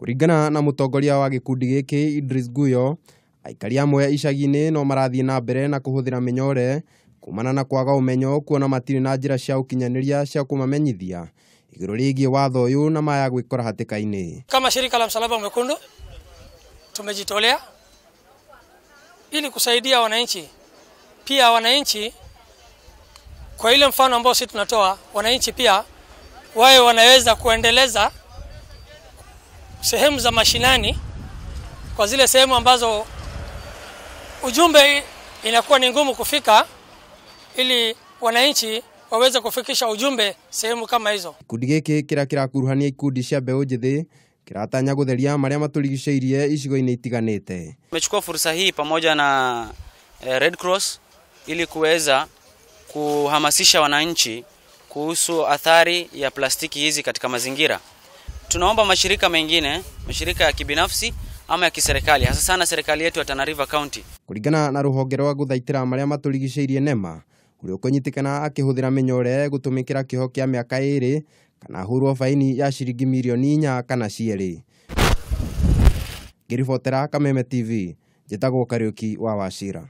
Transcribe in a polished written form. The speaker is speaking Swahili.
Kuringana na mutongoria wa gikundi giki Idris Guyo, aikari amwe icagi-ini no marathie na mbere na kuhuthira minyore kumana na kwaga umenyo kuona matiri na njira cia ukinyaniria cia kumamenyithia iguru rigie watho uyu na maya gwikora hatika-ini. Kama shirika la Msalaba Mwekundu tumejitolea ili kusaidia wananchi. Pia wananchi kwa ile mfano ambao sisi tunatoa, wananchi pia wao wanaweza kuendeleza sehemu za mashinani kwa zile sehemu ambazo ujumbe inakuwa ni ngumu kufika, ili wananchi waweze kufikisha ujumbe sehemu kama hizo. Gikundi giki kirakuruhania ikundi cia mbeu njithi kiratanya gutheria maria maturigiceirie icigo-ini itiganite. Tumechukua fursa hii pamoja na Red Cross ili kuweza kuhamasisha wananchi kuhusu athari ya plastiki hizi katika mazingira. Tunaomba mashirika mengine, mashirika ya kibinafsi ama ya kiserikali, hasa sana serikali yetu ya Tana River County, kuringana na ruhonge rwa guthaitira maria maturigiceirie NEMA, urio kunyitikana akihuthira minyore gutumikira kiho kia miaka 2 kana hurwo faini ya shiringi milioni 4 kana cieri. Ngiribotera Kameme TV, njitagwo Kariuki wa Wachira.